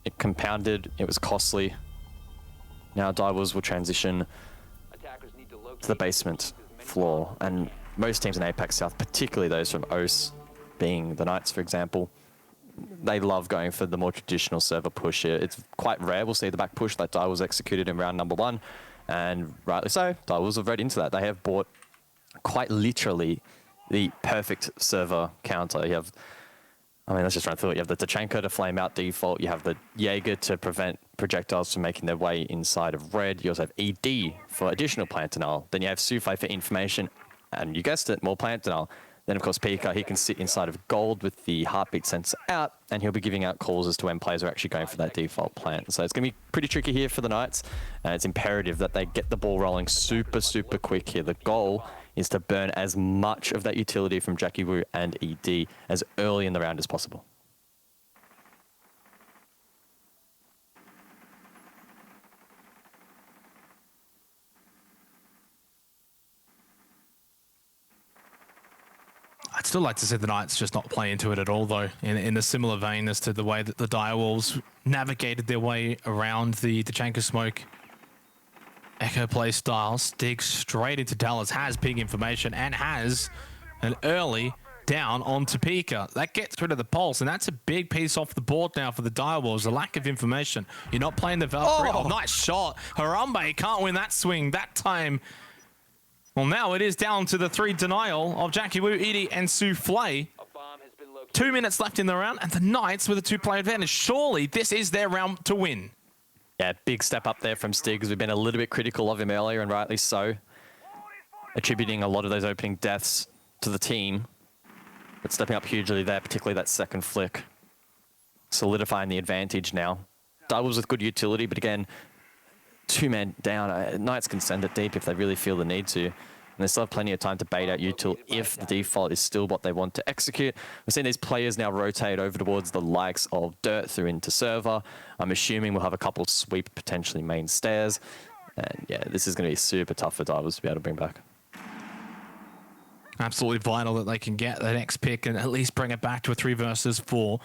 It compounded, it was costly. Now Direwolves will transition to the basement floor, and most teams in APAC South, particularly those from OS, being the Knights, for example, they love going for the more traditional server push here. It's quite rare we'll see the back push that Direwolves executed in round number 1, and rightly so, Direwolves have read into that. They have bought quite literally the perfect server counter. You have, I mean, let's just run through it. You have the Tachanka to flame out default. You have the Jaeger to prevent projectiles from making their way inside of red. You also have ED for additional plant denial. Then you have Souffle for information, and you guessed it, more plant denial. Then, of course, Pika, he can sit inside of gold with the heartbeat sensor out, and he'll be giving out calls as to when players are actually going for that default plant. So it's going to be pretty tricky here for the Knights, and it's imperative that they get the ball rolling super, super quick here. The goal is to burn as much of that utility from Jackie Wu and ED as early in the round as possible. I'd still like to see the Knights just not play into it at all, though, in a similar vein as to the way that the Direwolves navigated their way around the Tachanka Smoke Echo play style. Stiggs straight into Dallas, has big information, and has an early down onto Pika. That gets rid of the pulse, and that's a big piece off the board now for the Direwolves. The lack of information. You're not playing the Valkyrie. Oh, nice shot. Harambe can't win that swing that time. Well, now it is down to the 3 denial of Jackie Wu, Edie, and Souffle. 2 minutes left in the round, and the Knights with a 2-player advantage. Surely this is their round to win. Yeah, big step up there from Stiggs. We've been a little bit critical of him earlier, and rightly so, attributing a lot of those opening deaths to the team. But stepping up hugely there, particularly that second flick, solidifying the advantage now. Doubles with good utility, but again, 2-man down. Knights can send it deep if they really feel the need to. And they still have plenty of time to bait out util if the default is still what they want to execute. We're seeing these players now rotate over towards the likes of Dirt through into server. I'm assuming we'll have a couple sweep, potentially main stairs. And yeah, this is going to be super tough for Divers to be able to bring back. Absolutely vital that they can get the next pick and at least bring it back to a 3 versus 4.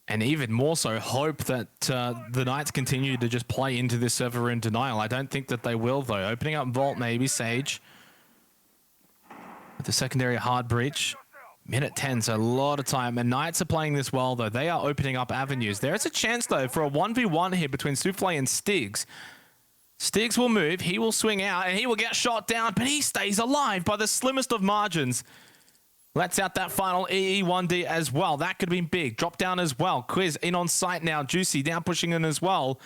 And even more so, hope that the Knights continue to just play into this server in denial. I don't think that they will, though. Opening up Vault, maybe Sage. With the secondary hard breach. Minute 10, so a lot of time. And Knights are playing this well, though. They are opening up avenues. There is a chance, though, for a 1v1 here between Souffle and Stigs. Stigs will move. He will swing out, and he will get shot down, but he stays alive by the slimmest of margins. Lets out that final EE1D as well. That could have been big. Drop down as well. Quiz in on site now. Juicy down pushing in as well.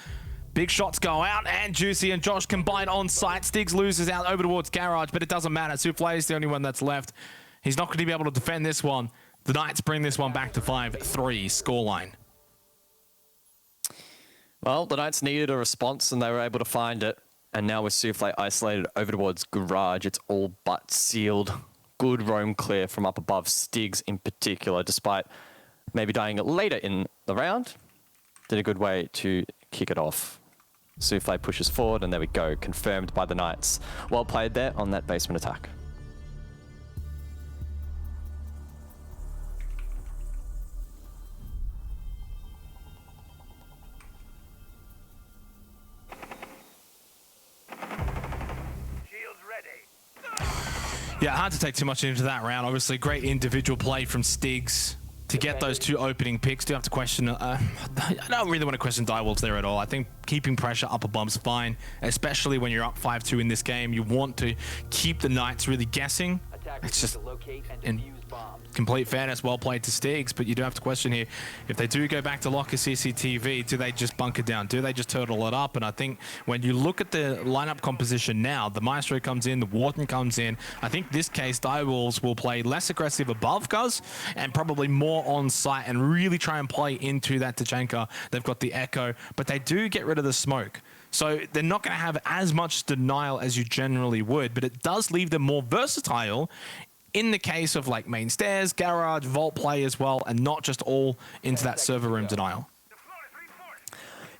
Big shots go out, and Juicy and Josh combine on site. Stigs loses out over towards Garage, but it doesn't matter. Souffle is the only one that's left. He's not going to be able to defend this one. The Knights bring this one back to 5-3 scoreline. Well, the Knights needed a response, and they were able to find it. And now with Souffle isolated over towards Garage, it's all but sealed. Good roam clear from up above. Stigs in particular, despite maybe dying later in the round, did a good way to kick it off. Souffle pushes forward, and there we go. Confirmed by the Knights. Well played there on that basement attack. Yeah, hard to take too much into that round. Obviously, great individual play from Stigs to get those 2 opening picks. Do have to question... I don't really want to question Direwolves there at all. I think keeping pressure up above's fine, especially when you're up 5-2 in this game. You want to keep the Knights really guessing. It's just... in complete fairness, well played to Stigs, but you do have to question here, if they do go back to locker CCTV, do they just bunker down? Do they just turtle it up? And I think when you look at the lineup composition now, the Maestro comes in, the Warden comes in. I think this case, Direwolves will play less aggressive above Guz and probably more on site and really try and play into that Tachanka. They've got the Echo, but they do get rid of the smoke. So they're not going to have as much denial as you generally would, but it does leave them more versatile in the case of like main stairs, garage, vault play as well, and not just all into that server room denial.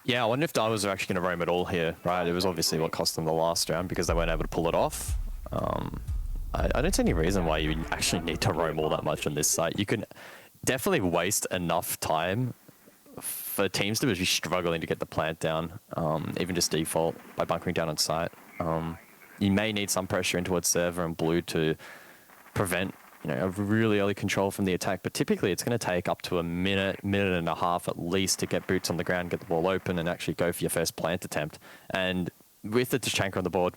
Yeah, I wonder if Divers are actually going to roam at all here, right? It was obviously what cost them the last round because they weren't able to pull it off. I don't see any reason why you actually need to roam all that much on this site. You can definitely waste enough time for teams to be struggling to get the plant down, even just default by bunkering down on site. You may need some pressure in towards server and blue to prevent, you know, a really early control from the attack, but typically it's going to take up to a minute and a half at least to get boots on the ground, get the ball open, and actually go for your first plant attempt. And with the Tachanka on the board,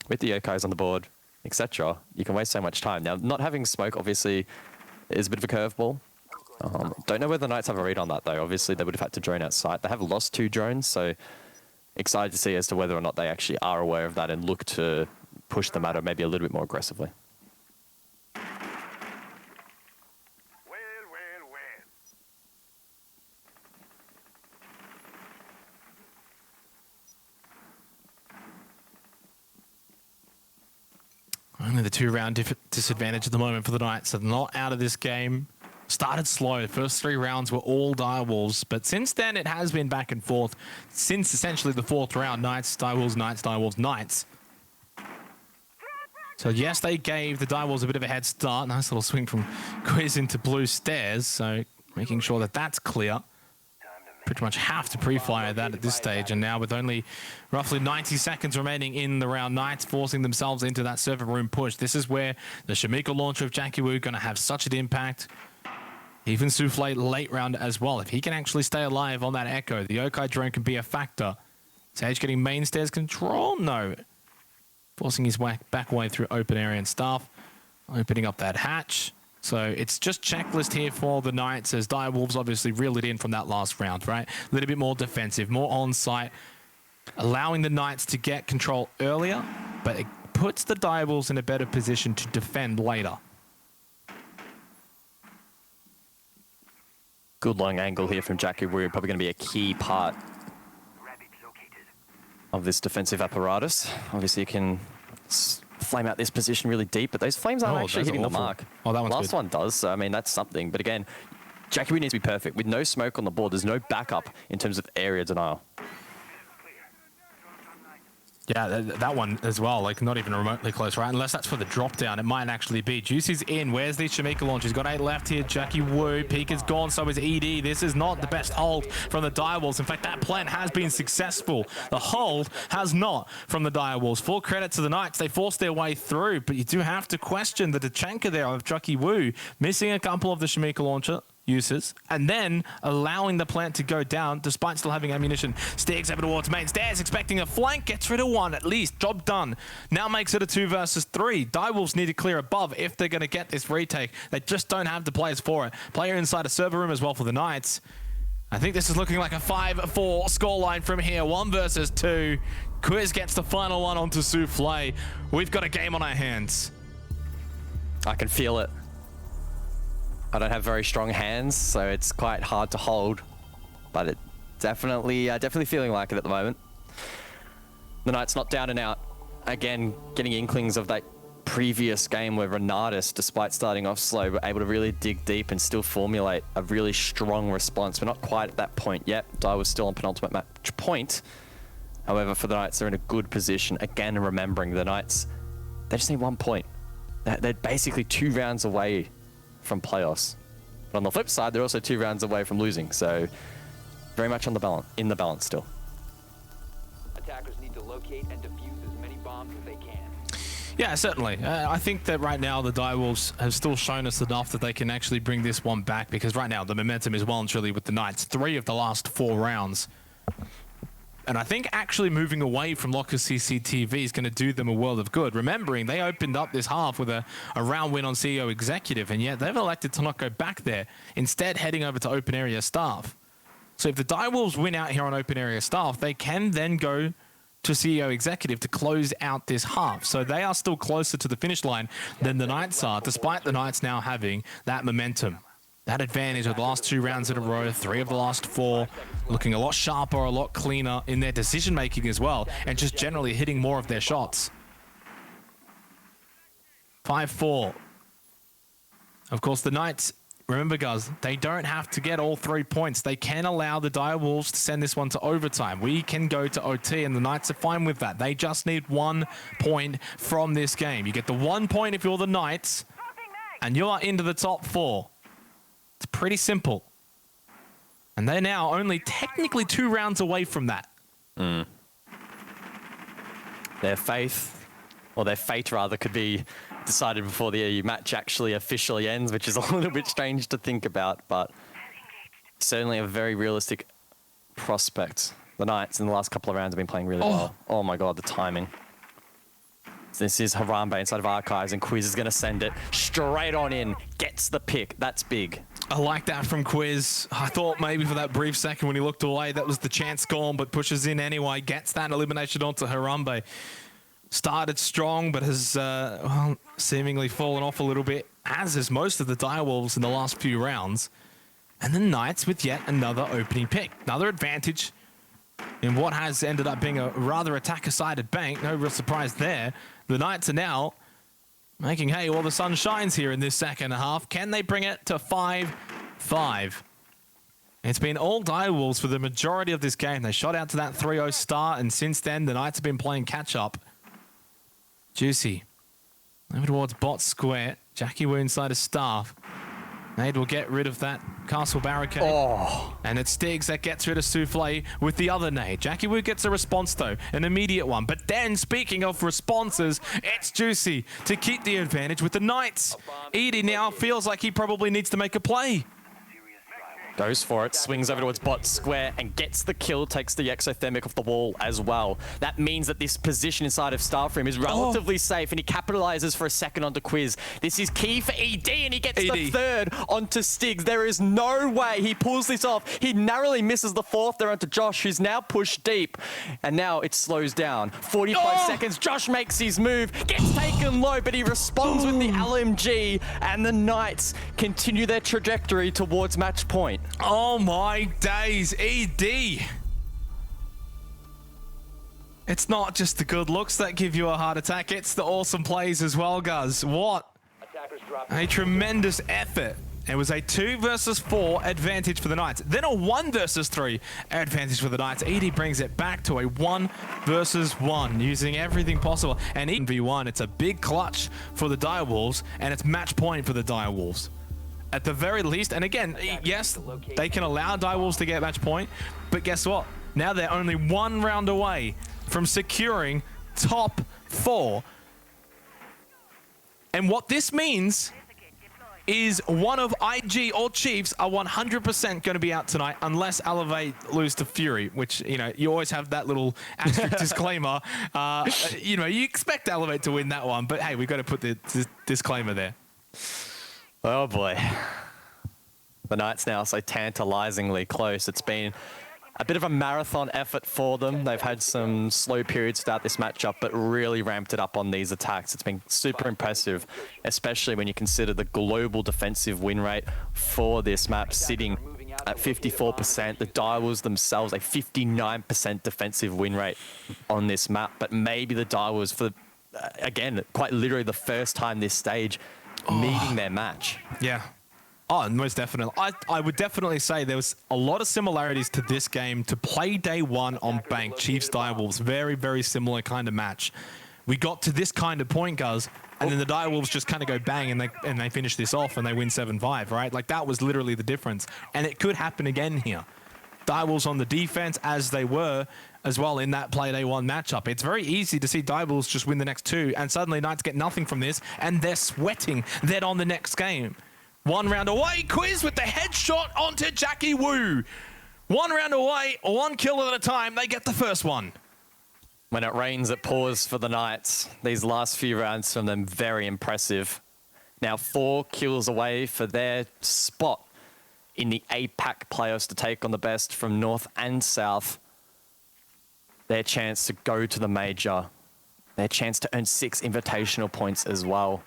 with the Yokais on the board, etc., you can waste so much time. Now, not having smoke obviously is a bit of a curveball. Don't know whether the Knights have a read on that though. Obviously, they would have had to drone outside. They have lost 2 drones, so excited to see as to whether or not they actually are aware of that and look to push the matter maybe a little bit more aggressively. Only the 2-round disadvantage at the moment for the Knights. They're not out of this game. Started slow. The first 3 rounds were all Direwolves, but since then it has been back and forth. Since essentially the 4th round, Knights, Direwolves, Knights, Direwolves, Knights. So yes, they gave the Direwolves a bit of a head start. Nice little swing from Quiz into blue stairs, so making sure that that's clear. Pretty much have to pre-fire that at this stage, and now with only roughly 90 seconds remaining in the round, Knights forcing themselves into that server room push. This is where the Shamika launcher of Jackie Wu going to have such an impact. Even Souffle late round as well. If he can actually stay alive on that Echo, the Yokai drone can be a factor. Sage getting main stairs control? No. Forcing his back way through open area and stuff. Opening up that hatch. So it's just checklist here for the Knights as Direwolves obviously reeled it in from that last round, right? A little bit more defensive, more on-site, allowing the Knights to get control earlier, but it puts the Direwolves in a better position to defend later. Good long angle here from Jackie Wu, probably going to be a key part of this defensive apparatus. Obviously you can flame out this position really deep, but those flames aren't actually hitting the mark. Oh, that one's Last good. one does, so I mean, that's something. But again, Jackie Wu needs to be perfect. With no smoke on the board, there's no backup in terms of area denial. Yeah, that one as well, like not even remotely close, right? Unless that's for the drop down, it might actually be. Juicy's in. Where's the Shamika launch? He's got 8 left here. Jackie Wu. Peak is gone, so is ED. This is not the best hold from the Direwolves. In fact, that plan has been successful. The hold has not from the Direwolves. Full credit to the Knights. They forced their way through, but you do have to question the Tachanka there of Jackie Wu missing a couple of the Shamika launcher uses and then allowing the plant to go down despite still having ammunition. Sticks over towards main stairs, expecting a flank, gets rid of 1 at least. Job done. Now makes it a 2 versus 3. Direwolves need to clear above if they're going to get this retake. They just don't have the players for it. Player inside a server room as well for the Knights. I think this is looking like a 5-4 scoreline from here. 1 versus 2. Quiz gets the final one onto Souffle. We've got a game on our hands. I can feel it. I don't have very strong hands, so it's quite hard to hold, but it definitely feeling like it at the moment. The Knights not down and out. Again, getting inklings of that previous game where Renatus, despite starting off slow, were able to really dig deep and still formulate a really strong response. We're not quite at that point yet. Dai was still on penultimate match point. However, for the Knights, they're in a good position. Again, remembering the Knights, they just need 1 point. They're basically 2 rounds away from playoffs. But on the flip side, they're also 2 rounds away from losing. So very much on the balance, in the balance still. Attackers need to locate and defuse as many bombs as they can. Yeah, certainly. I think that right now the Direwolves have still shown us enough that they can actually bring this one back, because right now the momentum is well and truly with the Knights. 3 of the last 4 rounds. And I think actually moving away from Locker CCTV is going to do them a world of good. Remembering they opened up this half with a round win on CEO Executive, and yet they've elected to not go back there, instead heading over to Open Area Staff. So if the Direwolves win out here on Open Area Staff, they can then go to CEO Executive to close out this half. So they are still closer to the finish line than the Knights are, despite the Knights now having that momentum. That advantage of the last 2 rounds in a row, 3 of the last 4, looking a lot sharper, a lot cleaner in their decision-making as well, and just generally hitting more of their shots. 5-4. Of course, the Knights, remember guys, they don't have to get all 3 points. They can allow the Direwolves to send this one to overtime. We can go to OT, and the Knights are fine with that. They just need 1 point from this game. You get the 1 point if you're the Knights, and you are into the top 4. It's pretty simple. And they're now only technically 2 rounds away from that. Their faith, or their fate rather, could be decided before the match actually officially ends, which is a little bit strange to think about, but certainly a very realistic prospect. The Knights in the last couple of rounds have been playing really well. Oh my god, the timing. This is Harambe inside of Archives, and Quiz is going to send it straight on in. Gets the pick. That's big. I like that from Quiz. I thought maybe for that brief second when he looked away, that was the chance gone, but pushes in anyway. Gets that elimination onto Harambe. Started strong, but has well, seemingly fallen off a little bit, as is most of the Direwolves in the last few rounds. And the Knights with yet another opening pick. Another advantage in what has ended up being a rather attacker-sided bank. No real surprise there. The Knights are now making hay while the sun shines here in this second half. Can they bring it to 5-5? It's been all Direwolves for the majority of this game. They shot out to that 3-0 start, and since then, the Knights have been playing catch-up. Juicy. Over towards bot square. Jackie Wu inside of Staff. Nade will get rid of that castle barricade. And it's Stiggs that gets rid of Souffle with the other nade. Jackie Wu gets a response though, an immediate one. But then, speaking of responses, it's Juicy to keep the advantage with the Knights. Edie now feels like he probably needs to make a play. Goes for it, swings over towards bot square and gets the kill, takes the exothermic off the wall as well. That means that this position inside of Starframe is relatively safe, and he capitalizes for a second onto Quiz. This is key for ED, and he gets the 3rd onto Stiggs. There is no way he pulls this off. He narrowly misses the 4th there onto Josh, who's now pushed deep. And now it slows down. 45 seconds, Josh makes his move, gets taken low, but he responds with the LMG, and the Knights continue their trajectory towards match point. Oh my days, ED. It's not just the good looks that give you a heart attack, it's the awesome plays as well, guys. What a tremendous effort It was a 2 versus 4 advantage for the Knights. Then a 1 versus 3 advantage for the Knights. ED brings it back to a 1 versus 1, using everything possible. And even V1, it's a big clutch for the Direwolves, and it's match point for the Direwolves. At the very least, and again, yes, they can allow Direwolves to get match point, but guess what? Now they're only 1 round away from securing top 4. And what this means is one of IG or Chiefs are 100% going to be out tonight unless Elevate lose to Fury, which, you know, you always have that little asterisk disclaimer. You know, you expect Elevate to win that one, but hey, we've got to put the disclaimer there. Oh boy. The Knights now so tantalizingly close. It's been a bit of a marathon effort for them. They've had some slow periods throughout this matchup, but really ramped it up on these attacks. It's been super impressive, especially when you consider the global defensive win rate for this map sitting at 54%. The Direwolves themselves, a 59% defensive win rate on this map. But maybe the Direwolves, for again, quite literally the first time this stage, meeting their match. Yeah. Oh, most definitely. I would definitely say there was a lot of similarities to this game to Playday 1 on Bank, Chiefs Direwolves. Very, very similar kind of match. We got to this kind of point, guys, and then the Direwolves just kind of go bang and they finish this off and they win 7-5, right? Like that was literally the difference. And it could happen again here. Direwolves on the defense as they were as well in that Playday 1 matchup. It's very easy to see Direwolves just win the next 2 and suddenly Knights get nothing from this and they're sweating that on the next game. 1 round away, Quiz with the headshot onto Jackie Wu. 1 round away, 1 kill at a time, they get the first one. When it rains, it pours for the Knights. These last few rounds from them, very impressive. Now 4 kills away for their spot in the APAC playoffs to take on the best from North and South. Their chance to go to the major. Their chance to earn 6 invitational points as well.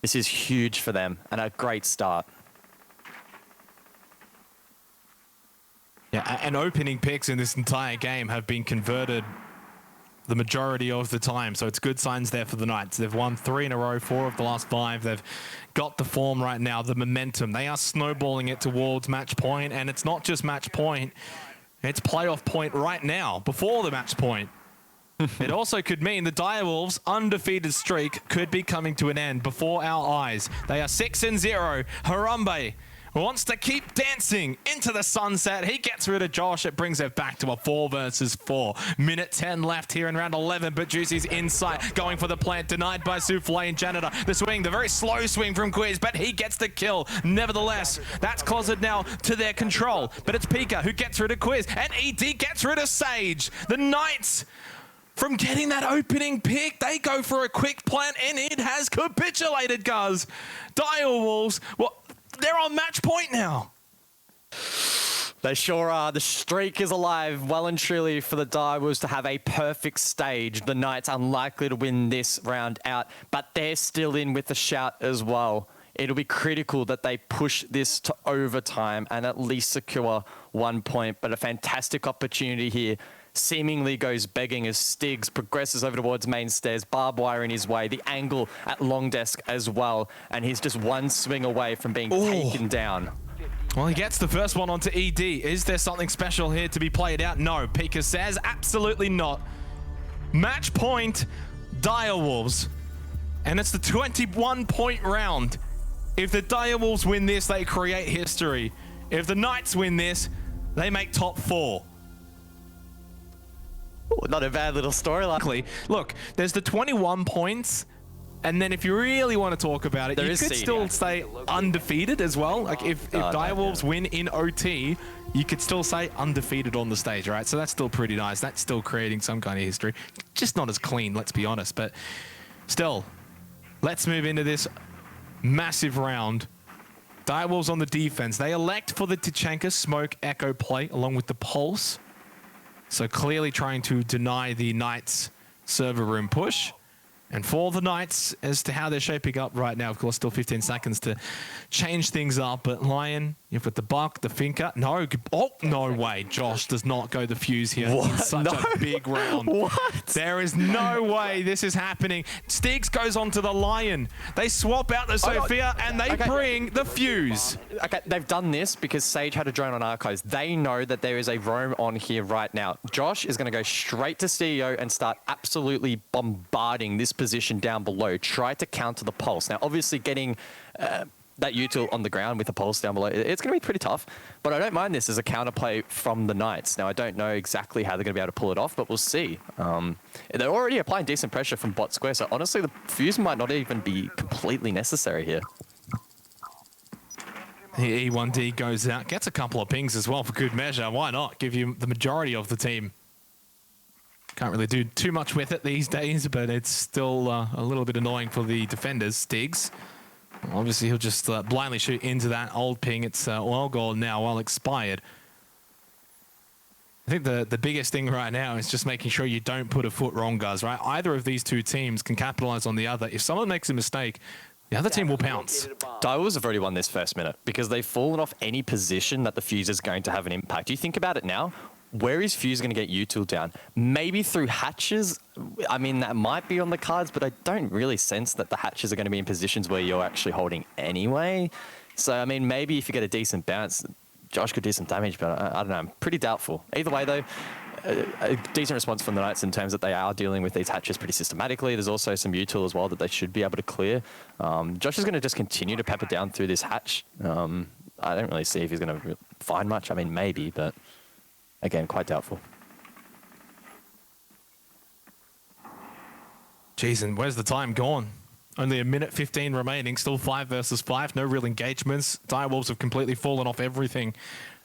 This is huge for them and a great start. Yeah, and opening picks in this entire game have been converted the majority of the time, so it's good signs there for the Knights. They've won 3 in a row, 4 of the last 5. They've got the form right now, the momentum. They are snowballing it towards match point, and it's not just match point, it's playoff point right now, before the match point. It also could mean the Direwolves' undefeated streak could be coming to an end before our eyes. They are 6-0. Harambe wants to keep dancing into the sunset. He gets rid of Josh. It brings it back to a 4 versus 4. Minute 10 left here in round 11, but Juicy's inside, going for the plant, denied by Souffle and Janitor. The swing, the very slow swing from Quiz, but he gets the kill. Nevertheless, that's closet now to their control, but it's Pika who gets rid of Quiz, and ED gets rid of Sage. The Knights, from getting that opening pick, they go for a quick plant, and it has capitulated, guys. Direwolves, well, they're on match point now. They sure are. The streak is alive, well and truly, for the Direwolves to have a perfect stage. The Knights unlikely to win this round out, but they're still in with a shout as well. It'll be critical that they push this to overtime and at least secure 1 point, but a fantastic opportunity here. Seemingly goes begging as Stiggs progresses over towards main stairs, barbed wire in his way, the angle at long desk as well, and he's just 1 swing away from being taken down. Well, he gets the first one onto ED. Is there something special here to be played out? No, Pika says absolutely not. Match point, Direwolves, and it's the 21-point round. If the Direwolves win this, they create history. If the Knights win this, they make top 4. Not a bad little storyline. Look, there's the 21 points, and then if you really want to talk about it, you could still stay undefeated as well. Like if Direwolves win in OT, you could still say undefeated on the stage, right? So that's still pretty nice. That's still creating some kind of history. Just not as clean, let's be honest. But still, let's move into this massive round. Direwolves on the defense. They elect for the Tachanka smoke echo play along with the pulse. So clearly trying to deny the Knights server room push. And for the Knights, as to how they're shaping up right now, of course, still 15 seconds to change things up. But Lion, you've got the Buck, the Finker. No, oh, no way. Josh does not go the fuse here. What? It's such a big round. What? There is no way this is happening. Stiggs goes on to the Lion. They swap out the Sophia and they bring the fuse. Okay, they've done this because Sage had a drone on Archives. They know that there is a roam on here right now. Josh is going to go straight to CEO and start absolutely bombarding this position down below. Try to counter the pulse. Now, obviously, getting that util on the ground with the pulse down below, it's going to be pretty tough. But I don't mind this as a counterplay from the Knights. Now, I don't know exactly how they're going to be able to pull it off, but we'll see. They're already applying decent pressure from bot square, so honestly, the fuse might not even be completely necessary here. The E1D goes out, gets a couple of pings as well for good measure. Why not? Give you the majority of the team. Can't really do too much with it these days, but it's still a little bit annoying for the defenders. Stiggs, obviously he'll just blindly shoot into that old ping. It's oil gold now, well expired. I think the biggest thing right now is just making sure you don't put a foot wrong, guys, right? Either of these two teams can capitalize on the other. If someone makes a mistake, the other team will pounce. Direwolves have already won this first minute because they've fallen off any position that the fuse is going to have an impact. You think about it now. Where is Fuse going to get util down? Maybe through hatches? I mean, that might be on the cards, but I don't really sense that the hatches are going to be in positions where you're actually holding anyway. So, I mean, maybe if you get a decent bounce, Josh could do some damage, but I don't know. I'm pretty doubtful. Either way, though, a decent response from the Knights in terms that they are dealing with these hatches pretty systematically. There's also some util as well that they should be able to clear. Josh is going to just continue to pepper down through this hatch. I don't really see if he's going to find much. I mean, maybe, but... again, quite doubtful. Jeez, and where's the time gone? Only a minute 15 remaining, still 5 versus 5, no real engagements. Direwolves have completely fallen off everything.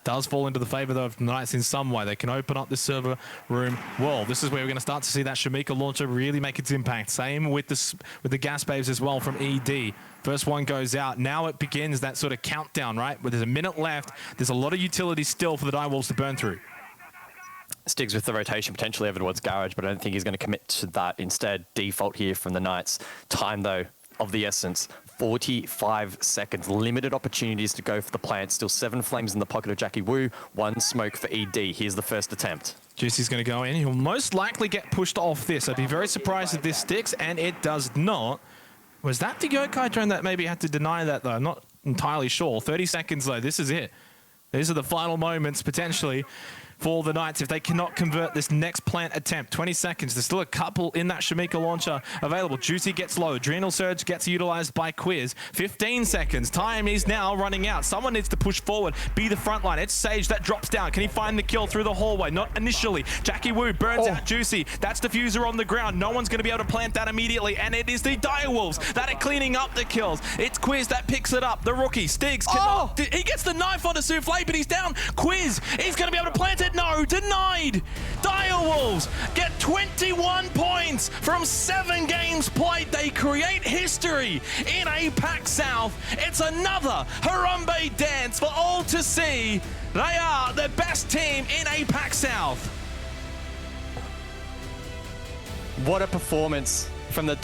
Does fall into the favor though of the Knights in some way. They can open up this server room. Well, this is where we're going to start to see that Shamika launcher really make its impact. Same with the gas babes as well from ED. First one goes out. Now it begins that sort of countdown, right? Where there's a minute left. There's a lot of utility still for the Direwolves to burn through. Stiggs with the rotation potentially over towards Garage, but I don't think he's going to commit to that. Instead, default here from the Knights. Time, though, of the essence. 45 seconds. Limited opportunities to go for the plant. Still 7 flames in the pocket of Jackie Wu. 1 smoke for ED. Here's the first attempt. Juicy's going to go in. He'll most likely get pushed off this. I'd be very surprised if this sticks, and it does not. Was that the Yokai drone that maybe had to deny that, though? I'm not entirely sure. 30 seconds, though. This is it. These are the final moments, potentially, for the Knights if they cannot convert this next plant attempt. 20 seconds. There's still a couple in that Shamika launcher available. Juicy gets low. Adrenal Surge gets utilized by Quiz. 15 seconds. Time is now running out. Someone needs to push forward, be the front line. It's Sage that drops down. Can he find the kill through the hallway? Not initially. Jackie Wu burns out Juicy. That's Diffuser on the ground. No one's going to be able to plant that immediately, and it is the Direwolves that are cleaning up the kills. It's Quiz that picks it up. The rookie, Stiggs, cannot. He gets the knife onto Souffle, but he's down. Quiz, he's going to be able to plant it. No, denied. Direwolves get 21 points from 7 games played. They create history in APAC South. It's another Harambe dance for all to see. They are the best team in APAC South. What a performance from the